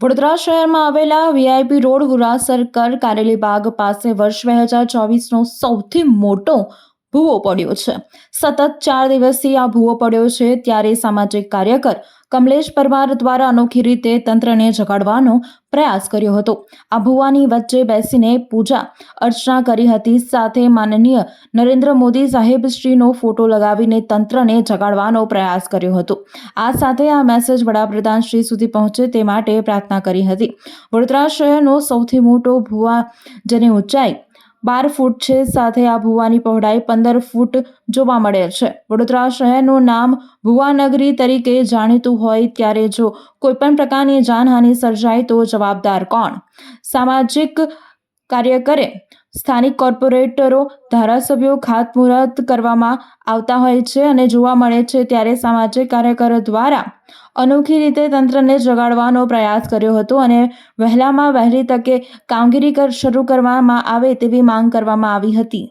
વડોદરા શહેરમાં આવેલા VIP road ગુરા circle કારેલી બાગ પાસે વર્ષ 2024નો સૌથી મોટો ભૂવો પડ્યો છે। સતત 4 દિવસથી આ ભૂવો પડ્યો છે ત્યારે સામાજિક કાર્યકર કમલેશ પરમાર દ્વારા અનોખી રીતે તંત્રને જગાડવાનો પ્રયાસ કર્યો હતો। આ ભૂવાની વચ્ચે બેસીને પૂજા અર્ચના કરી હતી, સાથે માનનીય નરેન્દ્ર મોદી સાહેબ શ્રીનો ફોટો લગાવીને તંત્રને જગાડવાનો પ્રયાસ કર્યો હતો। આ સાથે આ મેસેજ વડાપ્રધાન શ્રી સુધી પહોંચે તે માટે પ્રાર્થના કરી હતી। વડોદરા શહેરનો સૌથી મોટો ભૂવા, જેની ઊંચાઈ 12 ફૂટ છે, સાથે આ ભૂવાની પહોળાઈ 15 ફૂટ જોવા મળે છે। વડોદરા શહેરનું નામ ભૂવાનગરી તરીકે જાણીતું હોય ત્યારે જો કોઈપણ પ્રકારની જાનહાનિ સર્જાય તો જવાબદાર કોણ? સામાજિક કાર્યકરે, સ્થાનિક કોર્પોરેટરો, ધારાસભ્યો ખાતમુહૂર્ત કરવામાં આવતા હોય છે અને જોવા મળે છે ત્યારે સામાજિક કાર્યકરો દ્વારા અનોખી રીતે તંત્રને જગાડવાનો પ્રયાસ કર્યો હતો અને વહેલામાં વહેલી તકે કામગીરી શરૂ કરવામાં આવે તેવી માંગ કરવામાં આવી હતી।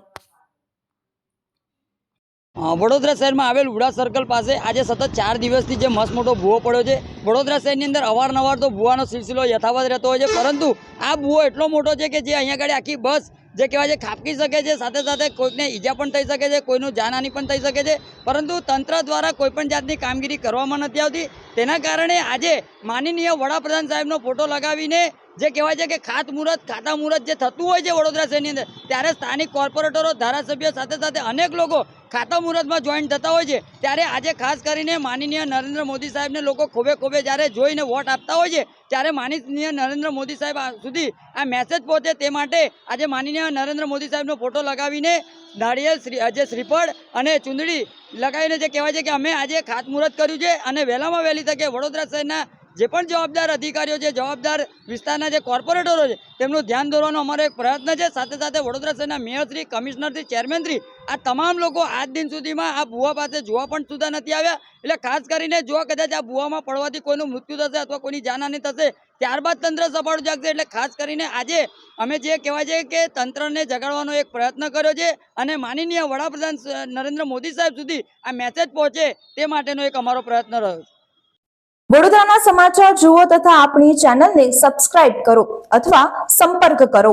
વડોદરા શહેરમાં આવેલ વુડા સર્કલ પાસે આજે સતત 4 દિવસથી જે મસ્ત મોટો ભૂવો પડ્યો છે। વડોદરા શહેરની અંદર અવારનવાર તો ભૂવાનો સિલસિલો યથાવત રહેતો હોય છે, પરંતુ આ ભૂવો એટલો મોટો છે કે જે અહીંયા આગળ આખી બસ જે કહેવાય છે ખાબકી શકે છે, સાથે સાથે કોઈને ઈજા પણ થઈ શકે છે, કોઈનું જાનહાનિ પણ થઈ શકે છે, પરંતુ તંત્ર દ્વારા કોઈપણ જાતની કામગીરી કરવામાં નથી આવતી। તેના કારણે આજે માનનીય વડાપ્રધાન સાહેબનો ફોટો લગાવીને જે કહેવાય છે કે ખાતા મુહૂર્ત જે થતું હોય છે વડોદરા શહેરની અંદર, ત્યારે સ્થાનિક કોર્પોરેટરો, ધારાસભ્યો, સાથે સાથે અનેક લોકો ખાતા મુહૂર્તમાં જોઈન થતા હોય છે। ત્યારે આજે ખાસ કરીને માનનીય નરેન્દ્ર મોદી સાહેબને લોકો ખોબે જ્યારે જોઈને વોટ આપતા હોય છે, ત્યારે માનનીય નરેન્દ્ર મોદી સાહેબ સુધી આ મેસેજ પહોંચે તે માટે આજે માનનીય નરેન્દ્ર મોદી સાહેબનો ફોટો લગાવીને નાળિયેર, જે શ્રીફળ અને ચૂંદડી લગાવીને જે કહેવાય છે કે અમે આજે ખાતમુહૂર્ત કર્યું છે અને વહેલામાં વહેલી તકે વડોદરા શહેરના જે પણ જવાબદાર અધિકારીઓ છે, જવાબદાર વિસ્તારના જે કોર્પોરેટરો છે, તેમનું ધ્યાન દોરવાનો અમારો એક પ્રયત્ન છે। સાથે સાથે વડોદરા શહેરના મેયરશ્રી, કમિશનરશ્રી, ચેરમેનશ્રી, આ તમામ લોકો આજ દિન સુધીમાં આ ભૂવા પાસે જોવા પણ સુધા નથી આવ્યા। એટલે ખાસ કરીને જો કદાચ આ ભૂવામાં પડવાથી કોઈનું મૃત્યુ થશે અથવા કોઈની જાનહાનિ થશે, ત્યારબાદ તંત્ર સફાળું જાગશે। એટલે ખાસ કરીને આજે અમે જે કહેવાય છે કે તંત્રને જગાડવાનો એક પ્રયત્ન કર્યો છે અને માનનીય વડાપ્રધાન નરેન્દ્ર મોદી સાહેબ સુધી આ મેસેજ પહોંચે તે માટેનો એક અમારો પ્રયત્ન રહ્યો છે। વડોદરાના સમાચાર જુઓ તથા આપણી ચેનલને સબસ્ક્રાઇબ કરો અથવા સંપર્ક કરો।